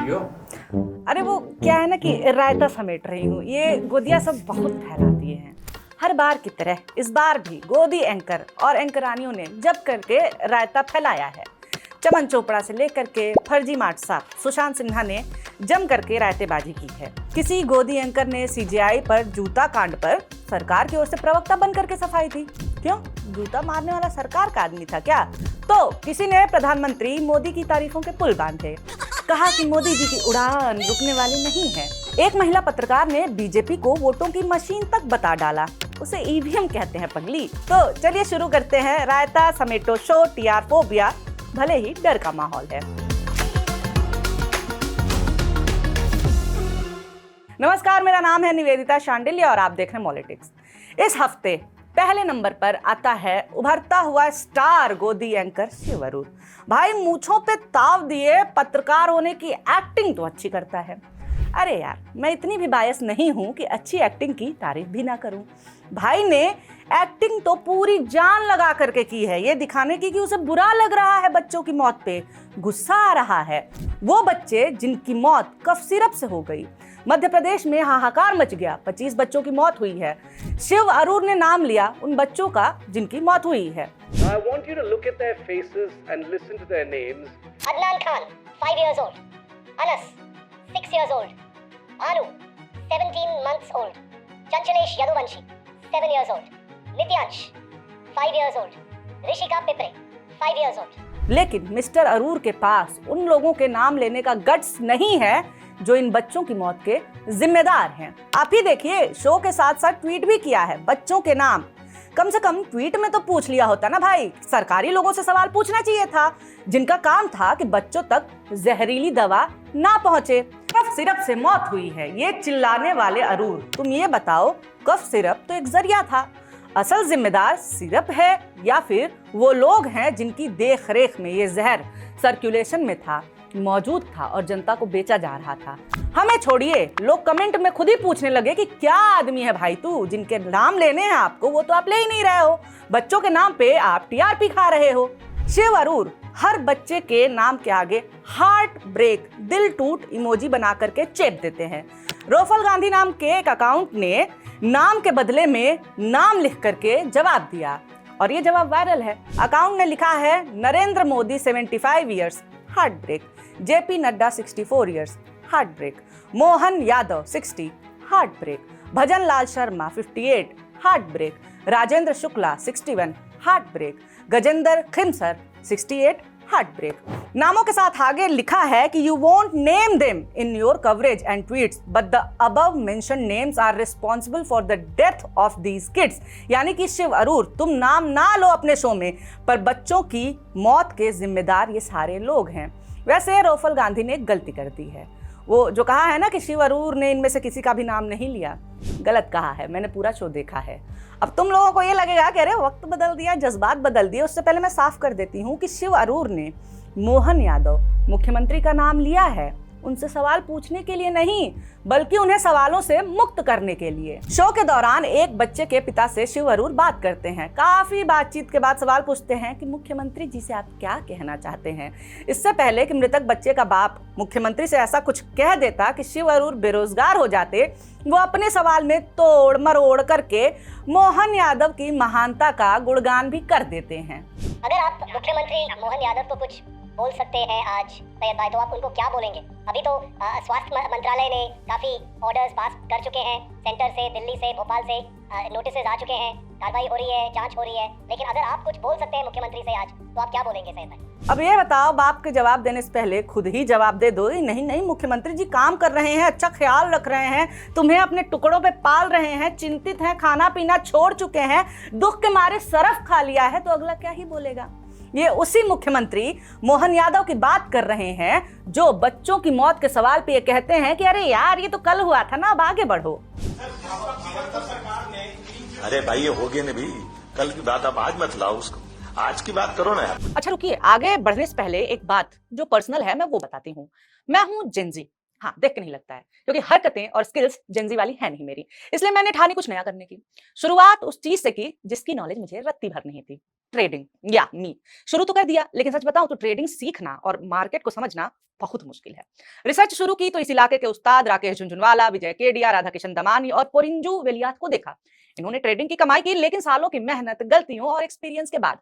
रही हो? अरे वो क्या है ना कि रायता समेट रही हूँ। ये गोदियाँ सब बहुत फैला दिए हैं। हर बार की तरह इस बार भी गोदी एंकर और एंकरानियों ने जब करके रायता फैलाया है। चमन चोपड़ा से लेकर के फर्जी मार्ट साहब सुशांत सिन्हा ने जम करके रायतेबाजी की है। किसी गोदी एंकर ने सीजेआई पर जूता कांड पर सरकार की ओर से प्रवक्ता बन करके सफाई दी। क्यों? जूता मारने वाला सरकार का आदमी था क्या? तो किसी ने प्रधानमंत्री मोदी की तारीफों के पुल बांधे, कहा कि मोदी जी की उड़ान रुकने वाली नहीं है। एक महिला पत्रकार ने बीजेपी को वोटों की मशीन तक बता डाला। उसे ईवीएम कहते हैं पगली। तो चलिए शुरू करते हैं रायता समेटो शो टीआर फोबिया, भले ही डर का माहौल है। नमस्कार, मेरा नाम है निवेदिता शांडिल्य और आप देख रहे हैं पॉलिटिक्स। इस हफ्ते पहले नंबर पर आता है उभरता हुआ स्टार गोदी एंकर शिव अरूर। भाई मूंछों पे ताव दिए पत्रकार होने की एक्टिंग तो अच्छी करता है। अरे यार, मैं इतनी भी बायस नहीं हूं कि अच्छी एक्टिंग की तारीफ भी ना करूं। भाई ने एक्टिंग तो पूरी जान लगा करके की है, ये दिखाने की कि उसे बुरा लग रहा है बच्चों की मौत पे, गुस्सा आ रहा है। वो बच्चे जिनकी मौत कफ सिरप से हो गई। मध्य प्रदेश में हाहाकार मच गया, 25 बच्चों की मौत हुई है। शिव अरूर ने नाम लिया उन बच्चों का जिनकी मौत हुई है। I want you to look at their faces and listen to their names. Adnan Khan, 5 years old. Anas, 6 years old. Anu, 17 months old. Chanchalesh Yaduvanshi, 7 years old. Nityansh, 5 years old. Rishika Pipre, 5 years old. लेकिन mister Aroor के पास उन लोगों के नाम लेने का guts नहीं है जो इन बच्चों की मौत के जिम्मेदार हैं। आप ही देखिए, शो के साथ साथ ट्वीट भी किया है बच्चों के नाम। कम से कम ट्वीट में तो पूछ लिया होता ना भाई, सरकारी लोगों से सवाल पूछना चाहिए था, जिनका काम था कि बच्चों तक जहरीली दवा ना पहुंचे। कफ सिरप से मौत हुई है, ये चिल्लाने वाले अरूर, तुम ये बताओ, कफ सिरप तो एक जरिया था, असल जिम्मेदार सिरप है या फिर वो लोग हैं जिनकी देख रेख में ये जहर सर्कुलेशन में था, मौजूद था और जनता को बेचा जा रहा था। हमें छोड़िए, लोग कमेंट में खुद ही पूछने लगे कि क्या आदमी है भाई तू, जिनके नाम लेने हैं आपको वो तो आप ले ही नहीं रहे हो, बच्चों के नाम पे आप टीआरपी खा रहे हो। शिव अरूर हर बच्चे के नाम के आगे हार्ट ब्रेक, दिल टूट इमोजी बना करके चेप देते हैं। रोफल गांधी नाम के एक अकाउंट ने नाम के बदले में नाम लिख करके जवाब दिया और ये जवाब वायरल है। अकाउंट ने लिखा है Narendra Modi 75 years, heart break. JP Nadda 64 years, heart break. Mohan Yadav 60, heart break. Bhajan Lal Sharma 58, heart break. Rajendra Shukla 61, heart break. Gajendra Khimsar 68, heart break. नामों के साथ आगे लिखा है कि you won't name them in your coverage and tweets but the above mention names are responsible for the death of these kids. यानी कि शिव अरूर, तुम नाम ना लो अपने शो में, पर बच्चों की मौत के जिम्मेदार ये सारे लोग हैं। वैसे रोफल गांधी ने एक गलती कर दी है, वो जो कहा है ना कि शिव अरूर ने इनमें से किसी का भी नाम नहीं लिया, गलत कहा है। मैंने पूरा शो देखा है। अब तुम लोगों को ये लगेगा कि अरे वक्त बदल दिया, जज्बात बदल दिए। उससे पहले मैं साफ कर देती हूँ कि शिव अरूर ने मोहन यादव मुख्यमंत्री का नाम लिया है उनसे सवाल पूछने के लिए नहीं, बल्कि उन्हें सवालों से मुक्त करने के लिए। शो के दौरान एक बच्चे के पिता से शिव अरूर बात करते हैं। काफी बातचीत के बाद सवाल पूछते हैं कि मुख्यमंत्री जी से आप क्या कहना चाहते हैं। इससे पहले कि मृतक बच्चे का बाप मुख्यमंत्री से ऐसा कुछ कह देता कि शिव अरूर बेरोजगार हो जाते, वो अपने सवाल में तोड़ मरोड़ करके मोहन यादव की महानता का गुणगान भी कर देते हैं। अगर आप मुख्यमंत्री मोहन यादव को कुछ बोल सकते हैं आज सैयद भाई, तो आप उनको क्या बोलेंगे? अभी तो स्वास्थ्य मंत्रालय ने काफी ऑर्डर्स पास कर चुके हैं, सेंटर से, दिल्ली से, भोपाल से नोटिसेस आ चुके हैं, कार्रवाई हो रही है, जांच हो रही है। लेकिन अगर आप कुछ बोल सकते हैं मुख्यमंत्री से आज, तो आप क्या बोलेंगे सैयद भाई? अब ये बताओ, बाप के जवाब देने से पहले खुद ही जवाब दे दो। नहीं नहीं, मुख्यमंत्री जी काम कर रहे हैं, अच्छा ख्याल रख रहे हैं, तुम्हें अपने टुकड़ों पे पाल रहे हैं, चिंतित हैं, खाना पीना छोड़ चुके हैं, दुख के मारे सरफ खा लिया है, तो अगला क्या ही बोलेगा। ये उसी मुख्यमंत्री मोहन यादव की बात कर रहे हैं जो बच्चों की मौत के सवाल पे ये कहते हैं कि अरे यार ये तो कल हुआ था ना, अब आगे बढ़ो। अरे भाई ये हो गया ना भी, कल की बात आप आज मत लाओ, उसको आज की बात करो ना यार। अच्छा रुकिए, आगे बढ़ने से पहले एक बात जो पर्सनल है मैं वो बताती हूँ। मैं हूँ जेनजी, हाँ, देख के नहीं लगता है, क्योंकि हरकतें और स्किल्स जेंजी वाली है नहीं मेरी, इसलिए मैंने ठानी कुछ नया करने की। शुरुआत उस चीज से की जिसकी नॉलेज मुझे रत्ती भर नहीं थी, ट्रेडिंग या मी। शुरू तो कर दिया, लेकिन सच बताऊं तो ट्रेडिंग सीखना और मार्केट को समझना बहुत मुश्किल है। रिसर्च शुरू की तो इस इलाके के उस्ताद राकेश झुंझुनवाला, विजय केडिया, राधा किशन दमानी और पोरिंजू वेलियात को देखा। इन्होंने ट्रेडिंग की कमाई की, लेकिन सालों की मेहनत, गलतियों और एक्सपीरियंस के बाद।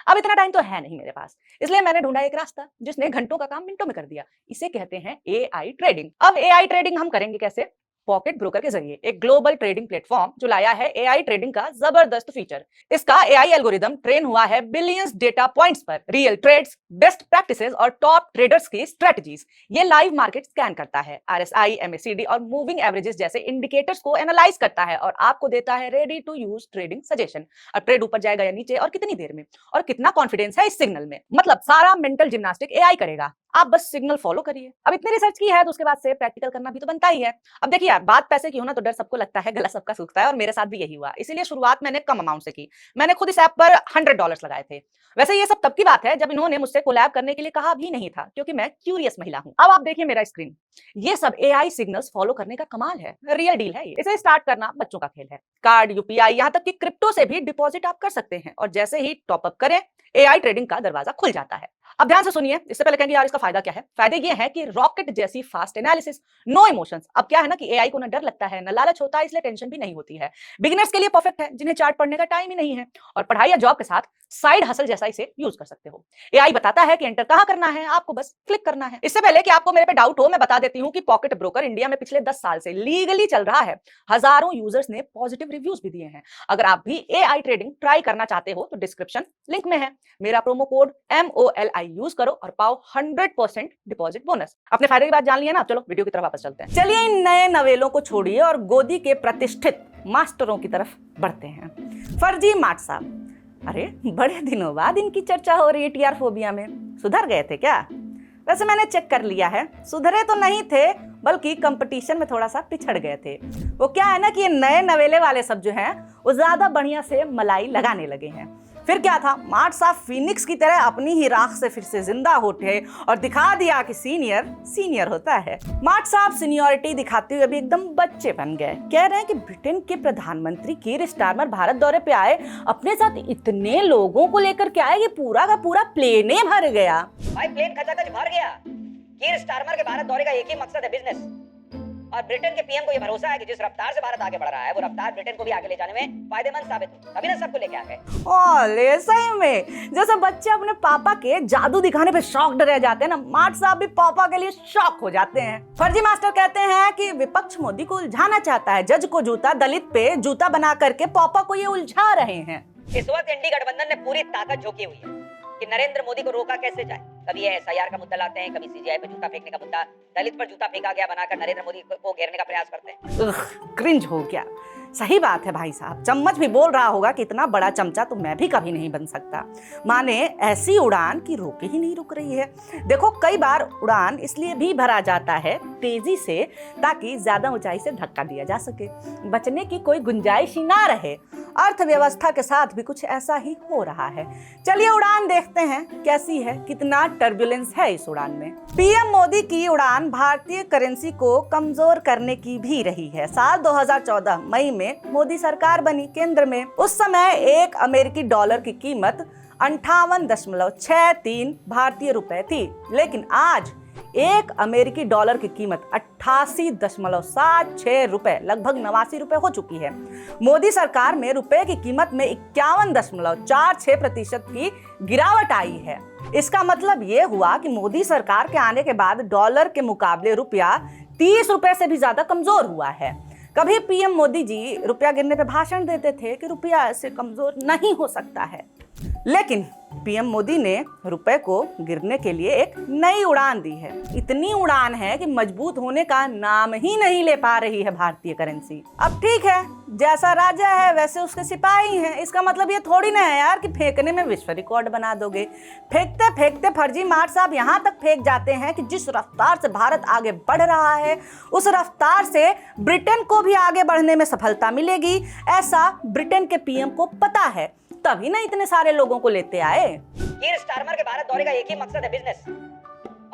अब इतना टाइम तो है नहीं मेरे पास, इसलिए मैंने ढूंढा एक रास्ता जिसने घंटों का काम मिनटों में कर दिया। इसे कहते हैं एआई ट्रेडिंग। अब एआई ट्रेडिंग हम करेंगे कैसे? पॉकेट ब्रोकर के जरिए, एक ग्लोबल ट्रेडिंग प्लेटफॉर्म जो लाया है एआई ट्रेडिंग का जबरदस्त फीचर। इसका एआई एल्गोरिदम ट्रेन हुआ है बिलियंस डेटा पॉइंट्स पर, रियल ट्रेड्स, बेस्ट प्रैक्टिसेस और टॉप ट्रेडर्स की स्ट्रेटजीज। ये लाइव मार्केट स्कैन करता है, आरएसआई, एमएसीडी और मूविंग एवरेजेस जैसे इंडिकेटर्स को एनालाइज करता है और आपको देता है ready to use trading suggestion. अब ट्रेड ऊपर जाएगा या नीचे और कितनी देर में, और कितना कॉन्फिडेंस है इस सिग्नल में। मतलब सारा मेंटल जिम्नास्टिक एआई करेगा, आप बस सिग्नल फॉलो करिए। अब इतनी रिसर्च की है तो उसके बाद से प्रैक्टिकल करना भी तो बनता ही है। अब देखिए यार, बात पैसे की हो ना तो डर सबको लगता है, गला सबका सूखता है, और मेरे साथ भी यही हुआ। इसीलिए शुरुआत मैंने कम अमाउंट से की। मैंने खुद इस ऐप पर $100 लगाए थे। वैसे ये सब तब की बात है जब इन्होंने मुझसे कोलैब करने के लिए कहा भी नहीं था, क्योंकि मैं क्यूरियस महिला हूं। अब आप देखिए मेरा स्क्रीन, ये सब एआई सिग्नल्स फॉलो करने का कमाल है, रियल डील है। इसे स्टार्ट करना बच्चों का खेल है। कार्ड, यूपीआई, यहाँ तक कि क्रिप्टो से भी डिपॉजिट आप कर सकते हैं, और जैसे ही टॉपअप करें एआई ट्रेडिंग का दरवाजा खुल जाता है। अब ध्यान से सुनिए, इससे पहले कहेंगे यार इसका फायदा क्या है। फायदे ये है कि रॉकेट जैसी फास्ट एनालिसिस, नो इमोशंस। अब क्या है ना कि एआई को ना डर लगता है ना लालच होता है, इसलिए टेंशन भी नहीं होती है। बिगिनर्स के लिए परफेक्ट है, जिन्हें चार्ट पढ़ने का टाइम ही नहीं है, और पढ़ाई या जॉब के साथ साइड हसल जैसा इसे यूज कर सकते हो। एआई बताता है कि एंटर कहां करना है, आपको बस क्लिक करना है। इससे पहले कि आपको मेरे पे डाउट हो, मैं बता देती हूं कि पॉकेट ब्रोकर इंडिया में पिछले 10 साल से लीगली चल रहा है। हजारों यूजर्स ने पॉजिटिव रिव्यूज भी दिए हैं। अगर आप भी एआई ट्रेडिंग ट्राई करना चाहते हो तो डिस्क्रिप्शन लिंक में है, मेरा प्रोमो कोड MOLI यूज करो और पाओ 100% डिपॉजिट बोनस। अपने फायदे की बात जान लिया ना, चलो वीडियो की तरफ वापस चलते हैं। चलिए इन नए नवेलों को छोड़िए और गोदी के प्रतिष्ठित मास्टरों की तरफ बढ़ते हैं। फर्जी माट साहब, अरे बड़े दिनों बाद इनकी चर्चा हो रही है टीआर फोबिया में। सुधर गए थे क्या? वैसे मैंने चेक कर लिया है, सुधरे तो नहीं थे, बल्कि कंपटीशन में थोड़ा सा पिछड़ गए थे। वो क्या है ना कि ये नए नवेले वाले सब जो हैं वो ज्यादा बढ़िया से मलाई लगाने लगे हैं। फिर क्या था, मार्ट साहब फिनिक्स की तरह अपनी ही राख से फिर से जिंदा उठे और दिखा दिया कि सीनियर होता है। मार्ट साहब सीनियरिटी दिखाते हुए अभी एकदम बच्चे बन गए। कह रहे हैं कि ब्रिटेन के प्रधानमंत्री कीर स्टारमर भारत दौरे पे आए, अपने साथ इतने लोगों को लेकर के आए कि पूरा का पूरा प्लेने भर गया। भाई प्लेन खचाखच भर गया। कीर स्टारमर के भारत दौरे का एक ही मकसद है, बिजनेस। और ब्रिटेन के पीएम को ये भरोसा है कि जिस रफ्तार से भारत आगे बढ़ रहा है वो रफ्तार ब्रिटेन को भी आगे ले जाने में फायदेमंद साबित हो, तभी ना सबको लेके आ गए। ओले सही में, जैसे बच्चे अपने पापा के जादू दिखाने पे शॉक्ड रह जाते हैं ना, मार्ट साहब भी पापा के लिए शॉक हो जाते हैं। फर्जी मास्टर कहते हैं कि विपक्ष मोदी को उलझाना चाहता है, जज को जूता, दलित पे जूता बना करके पापा को ये उलझा रहे हैं। इस वक्त इंडी गठबंधन ने पूरी ताकत झोंकी हुई है कि नरेंद्र मोदी को रोका कैसे जाए। कभी ये एसआईआर का मुद्दा लाते हैं, कभी सीजीआई पे जूता फेंकने का मुद्दा, दलित पर जूता फेंका गया बनाकर नरेंद्र मोदी को घेरने का प्रयास करते हैं। क्रिंज हो गया। सही बात है भाई साहब, चम्मच भी बोल रहा होगा कि इतना बड़ा चमचा तो मैं भी कभी नहीं बन सकता। माने ऐसी उड़ान की रोके ही नहीं रुक रही है। देखो कई बार उड़ान इसलिए भी भरा जाता है तेजी से ताकि ज्यादा ऊंचाई से धक्का दिया जा सके, बचने की कोई गुंजाइश ही ना रहे। अर्थव्यवस्था के साथ भी कुछ ऐसा ही हो रहा है। चलिए उड़ान देखते हैं कैसी है, कितना टर्बुलेंस है इस उड़ान में। पीएम मोदी की उड़ान भारतीय करेंसी को कमजोर करने की भी रही है। साल 2014 मई में मोदी सरकार बनी केंद्र में। उस समय एक अमेरिकी डॉलर की कीमत 58.63 भारतीय रुपए थी, लेकिन आज एक अमेरिकी डॉलर की कीमत 88.76 रुपए, लगभग 89 रुपए हो चुकी है। मोदी सरकार में रुपए की कीमत में 51.46% की गिरावट आई है। इसका मतलब ये हुआ कि मोदी सरकार के आने के बाद डॉलर के मुकाबले रुपया 30 रुपए से भी ज्यादा कमजोर हुआ है। कभी पीएम मोदी जी रुपया गिरने पे भाषण देते थे कि रुपया ऐसे कमजोर नहीं हो सकता है, लेकिन पीएम मोदी ने रुपए को गिरने के लिए एक नई उड़ान दी है। इतनी उड़ान है कि मजबूत होने का नाम ही नहीं ले पा रही है भारतीय करेंसी। अब ठीक है, जैसा राजा है वैसे उसके सिपाही हैं। इसका मतलब ये थोड़ी ना है यार कि फेंकने में विश्व रिकॉर्ड बना दोगे। फेंकते फेंकते फर्जी मार्ट साहब यहाँ तक फेंक जाते हैं कि जिस रफ्तार से भारत आगे बढ़ रहा है उस रफ्तार से ब्रिटेन को भी आगे बढ़ने में सफलता मिलेगी, ऐसा ब्रिटेन के पीएम को पता है, तभी ना इतने सारे लोगों को लेते आए। कीर स्टारमर के भारत दौरे का एक ही मकसद है, बिजनेस।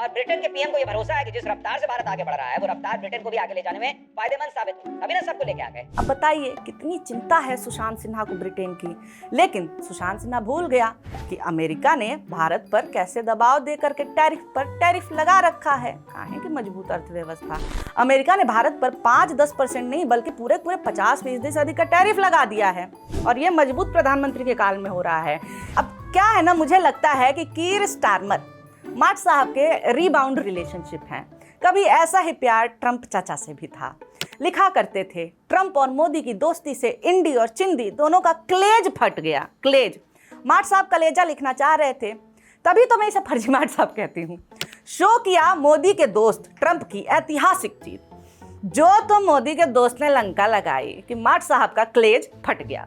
और ब्रिटेन के पीएम को ये भरोसा है कि जिस रफ्तार से भारत आगे बढ़ रहा है वो रफ्तार ब्रिटेन को भी आगे ले जाने में फायदेमंद साबित हो, तभी ना सबको लेके आ गए। अब बताइए कितनी चिंता है सुशांत सिन्हा को ब्रिटेन की। लेकिन सुशांत सिन्हा भूल गया कि अमेरिका ने भारत पर कैसे दबाव दे करके टैरिफ पर टैरिफ लगा रखा है। काहे की मजबूत अर्थव्यवस्था। अमेरिका ने भारत पर 5-10% नहीं बल्कि पूरे 50% से अधिक का टैरिफ लगा दिया है और ये मजबूत प्रधानमंत्री के काल में हो रहा है। अब क्या है ना, मुझे लगता है कि कीर स्टारमर मार्ट साहब के रीबाउंड रिलेशनशिप हैं। कभी ऐसा ही प्यार ट्रंप चाचा से भी था। लिखा करते थे ट्रंप और मोदी की दोस्ती से इंडी और चिंदी दोनों का क्लेज फट गया। क्लेज, मार्ट साहब कलेजा लिखना चाह रहे थे, तभी तो मैं इसे फर्जी मार्ट साहब कहती हूँ। शो किया मोदी के दोस्त ट्रंप की ऐतिहासिक जीत। जो तो मोदी के दोस्त ने लंका लगाई कि मार्ट साहब का क्लेज फट गया।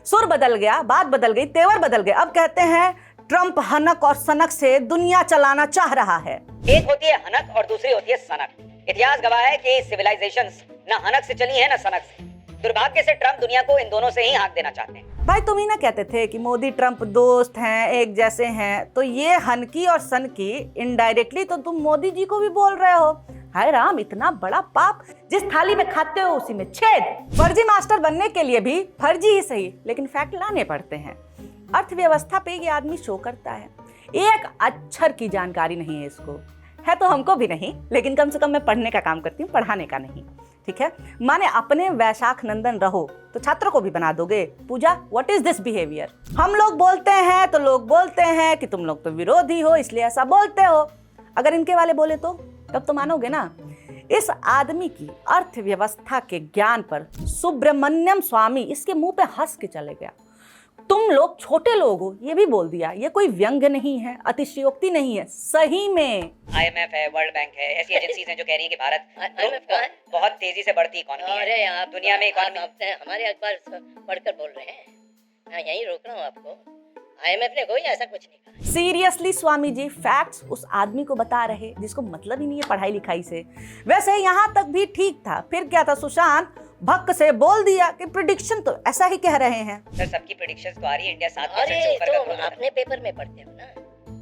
सुर बदल गया, बात बदल गई, तेवर बदल गए। अब कहते हैं ट्रंप हनक और सनक से दुनिया चलाना चाह रहा है। एक होती है हनक और दूसरी होती है सनक। इतिहास गवाह है कि सिविलाइजेशंस न हनक से चली है न सनक से। दुर्भाग्य से ट्रंप दुनिया को इन दोनों से ही हाथ देना चाहते हैं। भाई तुम ही ना कहते थे कि मोदी ट्रंप दोस्त हैं, एक जैसे हैं, तो ये हनकी और सनकी इनडायरेक्टली तो तुम मोदी जी को भी बोल रहे हो। हाय राम, इतना बड़ा पाप, जिस थाली में खाते हो उसी में छेद। फर्जी मास्टर बनने के लिए भी फर्जी ही सही लेकिन फैक्ट लाने पड़ते हैं। अर्थव्यवस्था पे ये आदमी शो करता है, एक अक्षर की जानकारी नहीं है इसको। है तो हमको भी नहीं, लेकिन कम से कम मैं पढ़ने का काम करती हूँ, पढ़ाने का नहीं। ठीक है, माने अपने वैशाख नंदन रहो तो छात्रों को भी बना दोगे। पूजा, व्हाट इज दिस बिहेवियर? हम लोग बोलते हैं तो लोग बोलते हैं कि तुम लोग तो विरोधी हो इसलिए ऐसा बोलते हो। अगर इनके वाले बोले तो तब तो मानोगे ना। इस आदमी की अर्थव्यवस्था के ज्ञान पर सुब्रमण्यम स्वामी इसके मुंह पे हंस के चले गया। तुम लोग छोटे लोग हो, ये भी बोल दिया। ये कोई व्यंग नहीं है, अतिशयोक्ति नहीं है, सही में। IMF है, वर्ल्ड बैंक है, ऐसी एजेंसीज हैं जो कह रही हैं कि भारत IMF कहाँ है? बहुत तेजी से बढ़ती इकोनॉमी है। अरे आप दुनिया में इकोनॉमी हमारे अखबार पढ़कर बोल रहे हैं। मैं यहीं रोक रहा हूँ आपको। IMF ने कोई ऐसा कुछ नहीं कहा। सीरियसली स्वामी जी, फैक्ट्स उस आदमी को बता रहे जिसको मतलब ही नहीं है पढ़ाई लिखाई से। वैसे यहाँ तक भी ठीक था, फिर क्या था, सुशांत भक्क से बोल दिया कि प्रेडिक्शन तो ऐसा ही कह रहे हैं। सर सबकी प्रेडिक्शंस तो आ रही है, इंडिया 7% से अरे ऊपर का तो ग्रोथ कर रहा है। अपने पेपर में पढ़ते हो ना,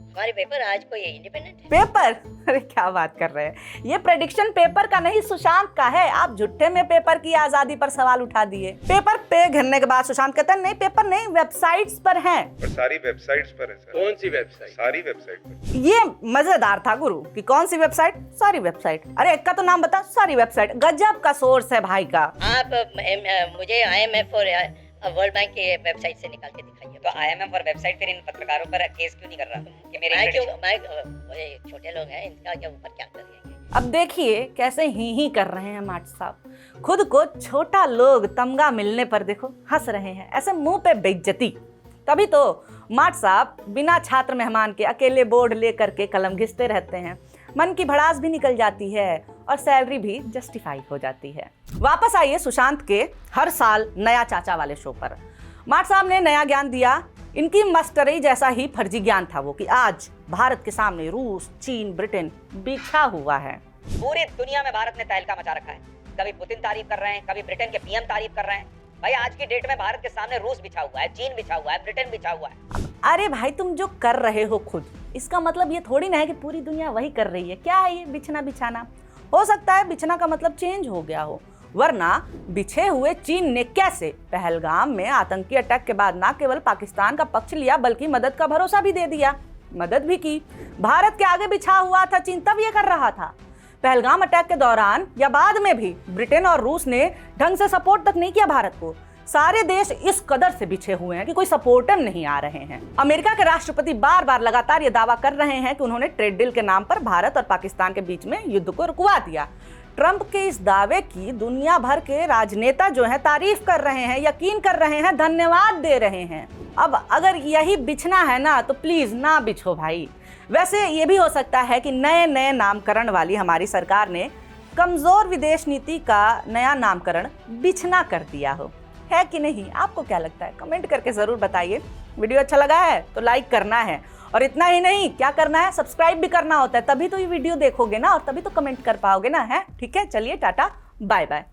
हमारे पेपर आज कोई इंडिपेंडेंट है। पेपर? अरे क्या बात कर रहे हैं, ये प्रेडिक्शन पेपर का नहीं सुशांत का है। आप झुट्टे में पेपर की आजादी पर सवाल उठा दिए। पेपर पे घिरने के बाद सुशांत कहते हैं नहीं पेपर नहीं, वेबसाइट्स पर हैं। और सारी वेबसाइट्स पर है सर। कौन सी वेबसाइट? सारी वेबसाइट पर। ये मजेदार था गुरु कि कौन सी वेबसाइट? सारी वेबसाइट। अरे एक का तो नाम बता, सारी वेबसाइट। गजब का सोर्स है भाई का। आप मुझे IMF और वर्ल्ड बैंक की वेबसाइट से निकाल के दिखाइए। तो IMF और वेबसाइट फिर इन पत्रकारों पर केस क्यों नहीं कर रहा कि मेरे छोटे लोग हैं, इनका क्या ऊपर क्या करेंगे। अब देखिए कैसे ही कर रहे हैं मार्ट साहब। खुद को छोटा लोग तमगा मिलने पर देखो हंस रहे हैं, ऐसे मुंह पे बेइज्जती। तभी तो मार्ट साहब बिना छात्र मेहमान के अकेले बोर्ड लेकर के कलम घिसते रहते हैं। मन की भड़ास भी निकल जाती है और सैलरी भी जस्टिफाई हो जाती है। वापस आइए सुशांत के हर साल नया चाचा वाले शो पर। मार्ट साहब ने नया ज्ञान दिया। इनकी मस्टरी जैसा ही फर्जी ज्ञान था वो कि आज भारत के सामने रूस, चीन, ब्रिटेन बिछा हुआ है। पूरी दुनिया में भारत ने तहलका मचा रखा है। कभी पुतिन तारीफ कर रहे हैं, कभी ब्रिटेन के पीएम तारीफ कर रहे हैं। भाई आज की डेट में भारत के सामने रूस बिछा हुआ है, चीन बिछा हुआ है, ब्रिटेन बिछा हुआ है। अरे भाई तुम जो कर रहे हो खुद, इसका मतलब ये थोड़ी ना है कि पूरी दुनिया वही कर रही है। क्या है ये बिछना बिछाना? हो सकता है बिछना का मतलब चेंज हो गया हो, वरना बिछे हुए चीन ने कैसे पहलगाम में आतंकी अटैक के बाद न केवल पाकिस्तान का पक्ष लिया बल्कि मदद का भरोसा भी दे दिया, मदद भी की। भारत के आगे बिछा हुआ था चीन, तब ये कर रहा था। पहलगाम अटैक के दौरान या बाद में भी ब्रिटेन और रूस ने ढंग से सपोर्ट तक नहीं किया भारत को। सारे देश इस कदर से बिछे हुए हैं कि कोई सपोर्टर नहीं आ रहे हैं। अमेरिका के राष्ट्रपति बार बार लगातार ये दावा कर रहे हैं कि उन्होंने ट्रेड डील के नाम पर भारत और पाकिस्तान के बीच में युद्ध को रुकवा दिया। ट्रंप के इस दावे की दुनिया भर के राजनेता जो हैं तारीफ कर रहे हैं, यकीन कर रहे हैं, धन्यवाद दे रहे हैं। अब अगर यही बिछना है ना तो प्लीज ना बिछो भाई। वैसे ये भी हो सकता है कि नए नए नामकरण वाली हमारी सरकार ने कमजोर विदेश नीति का नया नामकरण बिछना कर दिया हो, है कि नहीं? आपको क्या लगता है? कमेंट करके जरूर बताइए। वीडियो अच्छा लगा है तो लाइक करना है, और इतना ही नहीं क्या करना है, सब्सक्राइब भी करना होता है, तभी तो ये वीडियो देखोगे ना और तभी तो कमेंट कर पाओगे ना, है? ठीक है, चलिए टाटा बाय बाय।